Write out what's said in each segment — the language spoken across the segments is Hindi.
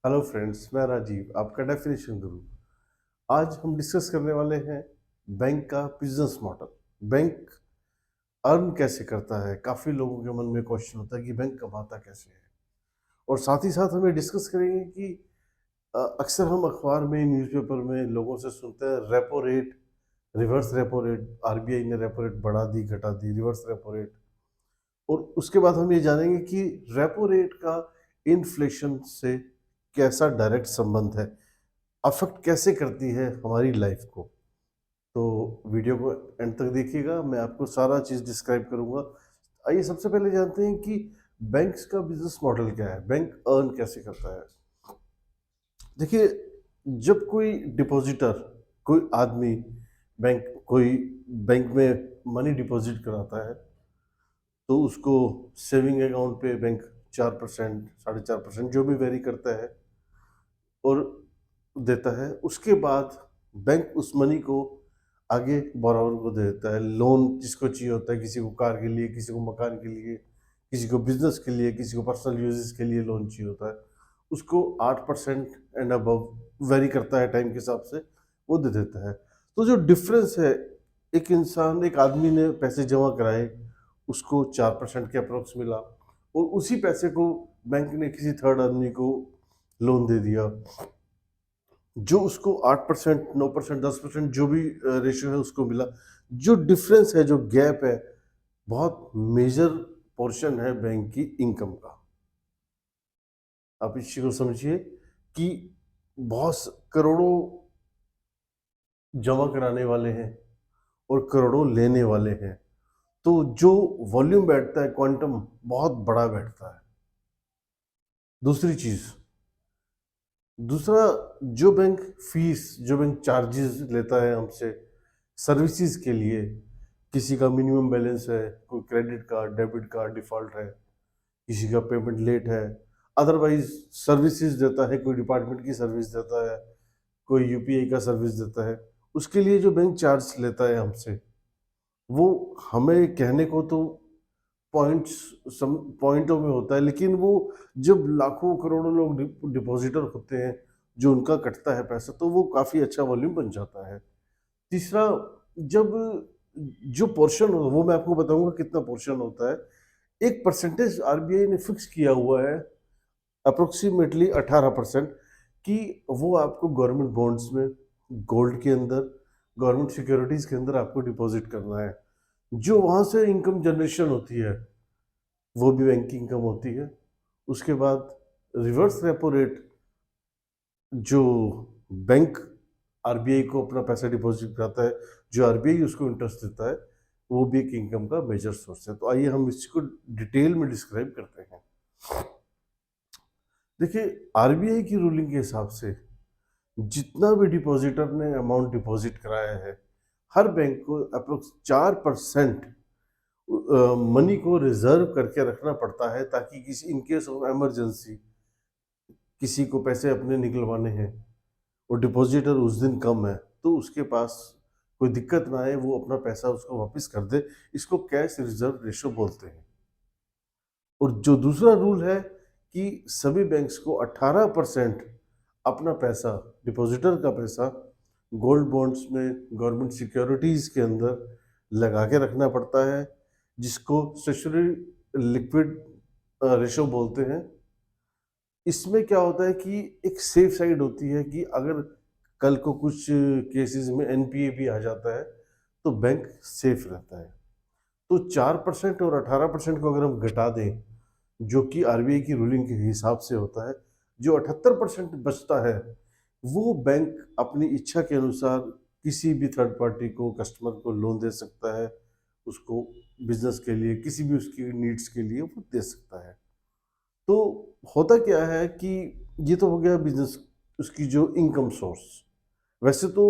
हेलो फ्रेंड्स, मैं राजीव, आपका डेफिनेशन गुरु। आज हम डिस्कस करने वाले हैं बैंक का बिजनेस मॉडल। बैंक अर्न कैसे करता है? काफ़ी लोगों के मन में क्वेश्चन होता है कि बैंक कमाता कैसे है। और साथ ही साथ हम ये डिस्कस करेंगे कि अक्सर हम अखबार में, न्यूज़पेपर में लोगों से सुनते हैं repo rate, reverse repo rate, RBI ने रेपो रेट बढ़ा दी, घटा दी, रिवर्स रेपो रेट। और उसके बाद हम ये जानेंगे कि रेपो रेट का इन्फ्लेशन से कैसा डायरेक्ट संबंध है, अफेक्ट कैसे करती है हमारी लाइफ को। तो वीडियो को एंड तक देखिएगा, मैं आपको सारा चीज़ डिस्क्राइब करूंगा। आइए सबसे पहले जानते हैं कि बैंक्स का बिजनेस मॉडल क्या है, बैंक अर्न कैसे करता है। देखिए, जब कोई डिपॉजिटर, कोई आदमी कोई बैंक में मनी डिपॉजिट कराता है, तो उसको सेविंग अकाउंट पे बैंक 4%, 4.5%, जो भी वेरी करता है और देता है। उसके बाद बैंक उस मनी को आगे बोरोवर को दे देता है। लोन जिसको चाहिए होता है, किसी को कार के लिए, किसी को मकान के लिए, किसी को बिजनेस के लिए, किसी को पर्सनल यूजेस के लिए लोन चाहिए होता है, उसको 8% एंड अबव वेरी करता है टाइम के हिसाब से, वो दे देता है। तो जो डिफरेंस है, एक आदमी ने पैसे जमा कराए, उसको 4% के अप्रोक्स मिला, और उसी पैसे को बैंक ने किसी थर्ड आदमी को लोन दे दिया, जो उसको 8%, 9%, 10%, जो भी रेशियो है उसको मिला। जो डिफरेंस है, जो गैप है, बहुत मेजर पोर्शन है बैंक की इनकम का। आप इस चीज को समझिए कि करोड़ों जमा कराने वाले हैं और करोड़ों लेने वाले हैं, तो जो वॉल्यूम बैठता है, क्वांटम बहुत बड़ा बैठता है। दूसरी चीज, दूसरा, जो बैंक चार्जेस लेता है हमसे सर्विसेज के लिए, किसी का मिनिमम बैलेंस है, कोई credit card, debit card default है, किसी का पेमेंट लेट है, अदरवाइज सर्विसेज देता है, कोई डिपार्टमेंट की सर्विस देता है, कोई यूपीआई का सर्विस देता है, उसके लिए जो बैंक चार्ज लेता है हमसे, वो हमें कहने को तो पॉइंट्स पॉइंटों में होता है, लेकिन वो जब लाखों करोड़ों लोग डिपॉजिटर होते हैं, जो उनका कटता है पैसा, तो वो काफ़ी अच्छा वॉल्यूम बन जाता है। तीसरा, जब जो पोर्शन हो, वो मैं आपको बताऊंगा कितना पोर्शन होता है। एक परसेंटेज आरबीआई ने फिक्स किया हुआ है, अप्रोक्सीमेटली 18%, कि वो आपको गवर्नमेंट बॉन्ड्स में, गोल्ड के अंदर, गवर्नमेंट सिक्योरिटीज के अंदर आपको डिपॉजिट करना है। जो वहां से इनकम जनरेशन होती है, वो भी बैंक की इनकम होती है। उसके बाद रिवर्स रेपो रेट, जो बैंक आरबीआई को अपना पैसा डिपॉजिट कराता है, जो आरबीआई उसको इंटरेस्ट देता है, वो भी एक इनकम का मेजर सोर्स है। तो आइए हम इसको डिटेल में डिस्क्राइब करते हैं। देखिए, आरबीआई की रूलिंग के हिसाब से जितना भी डिपॉजिटर ने अमाउंट डिपॉजिट कराया है, हर बैंक को अप्रोक्स 4% मनी को रिजर्व करके रखना पड़ता है, ताकि किसी इन केस ऑफ इमरजेंसी किसी को पैसे अपने निकलवाने हैं और डिपॉजिटर उस दिन कम है, तो उसके पास कोई दिक्कत ना आए, वो अपना पैसा उसको वापस कर दे। इसको कैश रिजर्व रेशो बोलते हैं। और जो दूसरा रूल है कि सभी बैंक्स को 18% अपना पैसा, डिपॉजिटर का पैसा, गोल्ड बॉन्ड्स में, गवर्नमेंट सिक्योरिटीज के अंदर लगा के रखना पड़ता है, जिसको स्टेचुटरी लिक्विड रेशो बोलते हैं। इसमें क्या होता है कि एक सेफ साइड होती है कि अगर कल को कुछ केसेस में एनपीए भी आ जाता है, तो बैंक सेफ रहता है। तो 4% और 18% को अगर हम घटा दें, जो कि आरबीआई की रूलिंग के हिसाब से होता है, जो 78% बचता है, वो बैंक अपनी इच्छा के अनुसार किसी भी थर्ड पार्टी को, कस्टमर को लोन दे सकता है, उसको बिजनेस के लिए, किसी भी उसकी नीड्स के लिए वो दे सकता है। तो होता क्या है कि ये तो हो गया बिजनेस, उसकी जो इनकम सोर्स। वैसे तो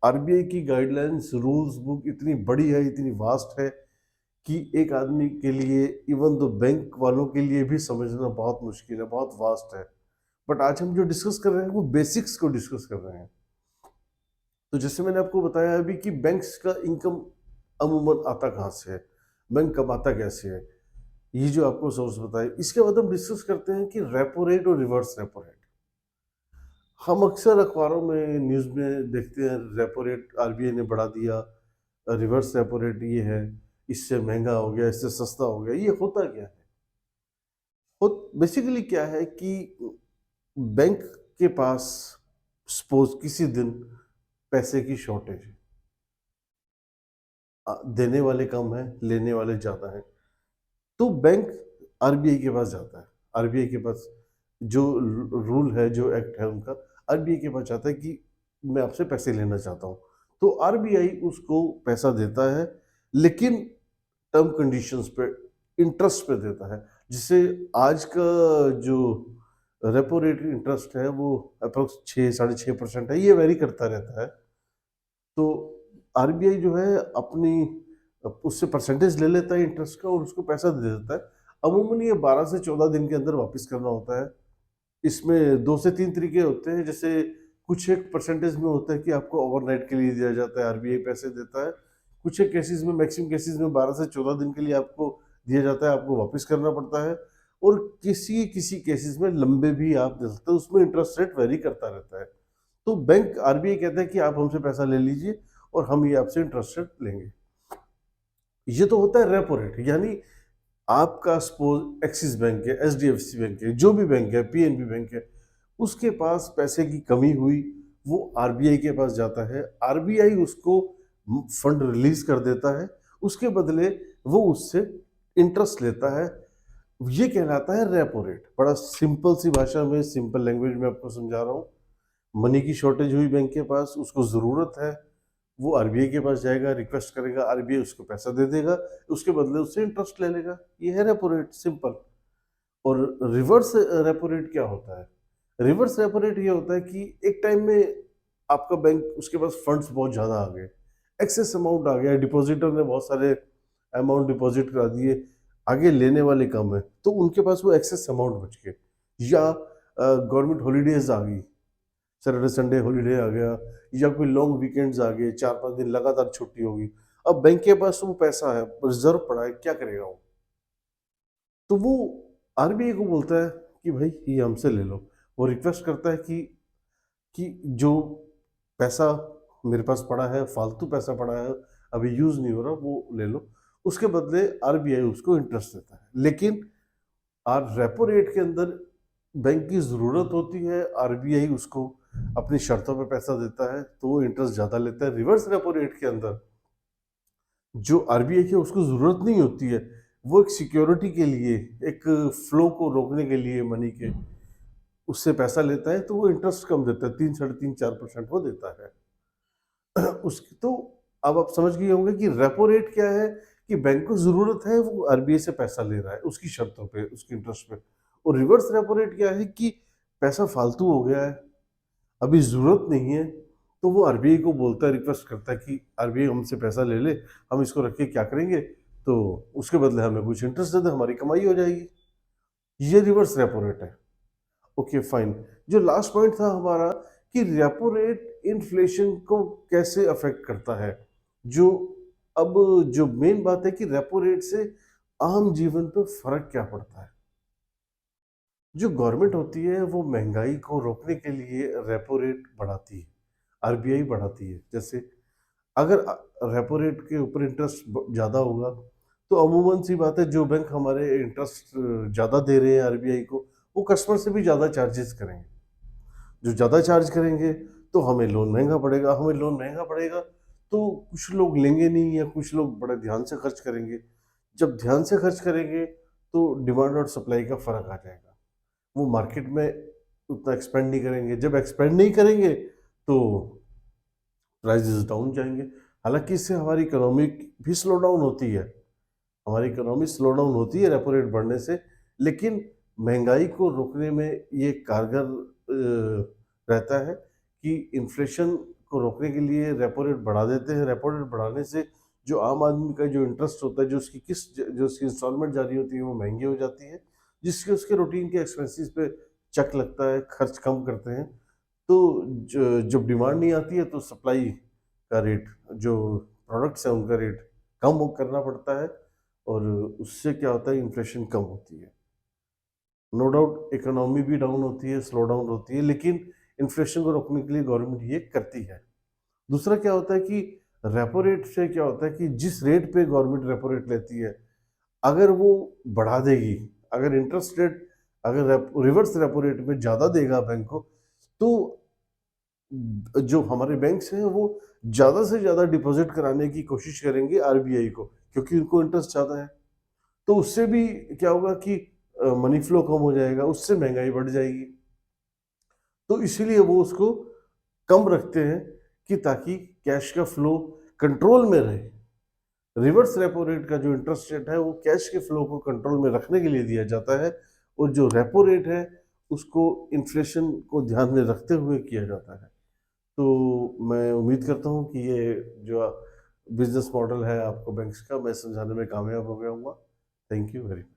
आरबीआई की गाइडलाइंस, रूल्स बुक इतनी बड़ी है, इतनी वास्ट है, कि एक आदमी के लिए, इवन तो बैंक वालों के लिए भी समझना बहुत मुश्किल है, बहुत वास्ट है। बट आज हम जो डिस्कस कर रहे हैं, वो बेसिक्स को डिस्कस कर रहे हैं। तो जैसे मैंने आपको बताया अभी कि बैंक्स का इनकम अमूमन आता कहाँ से है, बैंक कमाता कैसे है, ये जो आपको सोर्स बताया। इसके बाद हम डिस्कस करते हैं कि रेपो रेट और रिवर्स रेपो रेट। हम अक्सर अखबारों में न्यूज़ में देखते हैं रेपो रेट आरबीआई ने बढ़ा दिया, रिवर्स रेपो रेट ये है, इससे महंगा हो गया, इससे सस्ता हो गया। ये होता क्या है? बेसिकली क्या है कि बैंक के पास सपोज किसी दिन पैसे की शॉर्टेज है, देने वाले कम है, लेने वाले ज़्यादा हैं, तो बैंक आरबीआई के पास जाता है। आरबीआई के पास जो रूल है, जो एक्ट है उनका, आरबीआई के पास जाता है कि मैं आपसे पैसे लेना चाहता हूँ। तो आरबीआई उसको पैसा देता है, लेकिन टर्म कंडीशंस पे, इंटरेस्ट पे देता है। जिससे आज का जो रेपो रेट इंटरेस्ट है वो अप्रोक्स 6 6.5% है। ये वेरी करता रहता है। तो आरबीआई जो है अपनी उससे परसेंटेज ले लेता है इंटरेस्ट का और उसको पैसा दे देता है। अमूमन ये 12 से 14 दिन के अंदर वापस करना होता है। इसमें 2 से 3 तरीके होते हैं। जैसे कुछ एक परसेंटेज में होता है कि आपको ओवरनाइट के लिए दिया जाता है, आरबीआई पैसे देता है। कुछ एक केसेस में, मैक्सिमम केसेस में 12 से 14 दिन के लिए आपको दिया जाता है, आपको वापस करना पड़ता है। और किसी किसी केसेस में लंबे भी आप दे सकते हो, उसमें इंटरेस्ट रेट वेरी करता रहता है। तो बैंक आरबीआई कहता है कि आप हमसे पैसा ले लीजिए और हम ये आपसे इंटरेस्ट रेट लेंगे। ये तो होता है रेपो रेट, यानी आपका सपोज एक्सिस बैंक है, एचडीएफसी बैंक है, जो भी बैंक है, पीएनबी बैंक है, उसके पास पैसे की कमी हुई, वो आरबीआई के पास जाता है। आरबीआई उसको फंड रिलीज कर देता है, उसके बदले वो उससे इंटरेस्ट लेता है। ये कहलाता है रेपो रेट। बड़ा सिंपल सी भाषा में, सिंपल लैंग्वेज में आपको समझा रहा हूँ। मनी की शॉर्टेज हुई बैंक के पास, उसको ज़रूरत है, वो आरबीआई के पास जाएगा, रिक्वेस्ट करेगा, आरबीआई उसको पैसा दे देगा, उसके बदले उससे इंटरेस्ट ले लेगा। ये है रेपो रेट, सिंपल। और रिवर्स रेपो रेट क्या होता है? रिवर्स रेपो रेट ये होता है कि एक टाइम में आपका बैंक, उसके पास फंड्स बहुत ज़्यादा आ गए, एक्सेस अमाउंट आ गया, डिपॉजिटर ने बहुत सारे अमाउंट डिपॉजिट करा दिए, आगे लेने वाले कम है, तो उनके पास वो एक्सेस अमाउंट बच गए। या गवर्नमेंट हॉलीडेज आ गई, सैटरडे संडे हॉलीडे आ गया, या कोई लॉन्ग वीकेंड्स आ गए, 4-5 दिन लगातार छुट्टी होगी। अब बैंक के पास वो पैसा है, रिजर्व पड़ा है, क्या करेगा वो? तो वो आरबीआई को बोलता है कि भाई ये हमसे ले लो। वो रिक्वेस्ट करता है कि जो पैसा मेरे पास पड़ा है, फालतू पैसा पड़ा है, अभी यूज नहीं हो रहा, वो ले लो। उसके बदले आरबीआई उसको इंटरेस्ट देता है। लेकिन और रेपो रेट के अंदर बैंक की ज़रूरत होती है, आरबीआई उसको अपनी शर्तों पे पैसा देता है, तो वो इंटरेस्ट ज़्यादा लेता है। रिवर्स रेपो रेट के अंदर जो आरबीआई की उसको ज़रूरत नहीं होती है, वो एक सिक्योरिटी के लिए, एक फ्लो को रोकने के लिए मनी के, उससे पैसा लेता है, तो वो इंटरेस्ट कम देता है, 3, 3.5, 4% वो देता है। उसकी तो अब आप समझ गए होंगे कि रेपो रेट क्या है, कि बैंक को ज़रूरत है, वो आरबीआई से पैसा ले रहा है, उसकी शर्तों पे, उसकी इंटरेस्ट पे। और रिवर्स रेपो रेट क्या है कि पैसा फालतू हो गया है, अभी ज़रूरत नहीं है, तो वो आरबीआई को बोलता है, रिक्वेस्ट करता है कि आरबीआई हमसे पैसा ले ले, हम इसको रख के क्या करेंगे, तो उसके बदले हमें कुछ इंटरेस्ट दे दे, हमारी कमाई हो जाएगी। ये रिवर्स रेपो रेट है। Okay fine. जो लास्ट पॉइंट था हमारा, कि रेपो रेट इन्फ्लेशन को कैसे अफेक्ट करता है। जो अब जो मेन बात है कि रेपो रेट से आम जीवन पे फर्क क्या पड़ता है। जो गवर्नमेंट होती है वो महंगाई को रोकने के लिए रेपो रेट बढ़ाती है, आरबीआई बढ़ाती है। जैसे अगर रेपो रेट के ऊपर इंटरेस्ट ज़्यादा होगा, तो अमूमन सी बात है, जो बैंक हमारे इंटरेस्ट ज़्यादा दे रहे हैं आरबीआई को, वो कस्टमर से भी ज़्यादा चार्जेस करेंगे। जो ज़्यादा चार्ज करेंगे तो हमें लोन महंगा पड़ेगा, हमें लोन महंगा पड़ेगा तो कुछ लोग लेंगे नहीं, या कुछ लोग बड़े ध्यान से खर्च करेंगे। जब ध्यान से खर्च करेंगे तो डिमांड और सप्लाई का फ़र्क आ जाएगा। वो मार्केट में उतना एक्सपेंड नहीं करेंगे। जब एक्सपेंड नहीं करेंगे तो प्राइसेस डाउन जाएंगे। हालांकि इससे हमारी इकोनॉमी भी स्लो डाउन होती है, हमारी इकोनॉमी स्लो डाउन होती है रेपो रेट बढ़ने से। लेकिन महंगाई को रोकने में ये कारगर रहता है कि इन्फ्लेशन को रोकने के लिए रेपो रेट बढ़ा देते हैं। रेपो रेट बढ़ाने से जो आम आदमी का जो इंटरेस्ट होता है, जो उसकी किस्त, जो उसकी इंस्टॉलमेंट जारी होती है, वो महंगी हो जाती है, जिसके उसके रूटीन के एक्सपेंसेस पे चक लगता है, खर्च कम करते हैं। तो जब डिमांड नहीं आती है तो सप्लाई का रेट, जो प्रोडक्ट्स हैं उनका रेट कम करना पड़ता है, और उससे क्या होता है, इन्फ्लेशन कम होती है। नो डाउट इकोनॉमी भी डाउन होती है, स्लो डाउन होती है, लेकिन इन्फ्लेशन को रोकने के लिए गवर्नमेंट ये करती है। दूसरा क्या होता है कि रेपो रेट से क्या होता है कि जिस रेट पे गवर्नमेंट रेपो रेट लेती है, अगर वो बढ़ा देगी, अगर इंटरेस्ट रेट अगर रिवर्स रेपो रेट में ज़्यादा देगा बैंक को, तो जो हमारे बैंक्स हैं वो ज़्यादा से ज़्यादा डिपॉजिट कराने की कोशिश करेंगे आरबीआई को, क्योंकि उनको इंटरेस्ट ज़्यादा है। तो उससे भी क्या होगा कि मनी फ्लो कम हो जाएगा, उससे महंगाई बढ़ जाएगी। तो इसीलिए वो उसको कम रखते हैं कि ताकि कैश का फ्लो कंट्रोल में रहे। रिवर्स रेपो रेट का जो इंटरेस्ट रेट है वो कैश के फ्लो को कंट्रोल में रखने के लिए दिया जाता है, और जो रेपो रेट है उसको इन्फ्लेशन को ध्यान में रखते हुए किया जाता है। तो मैं उम्मीद करता हूँ कि ये जो बिजनेस मॉडल है आपको बैंक्स का, मैं समझाने में कामयाब हो गया हूँगा। Thank you very much.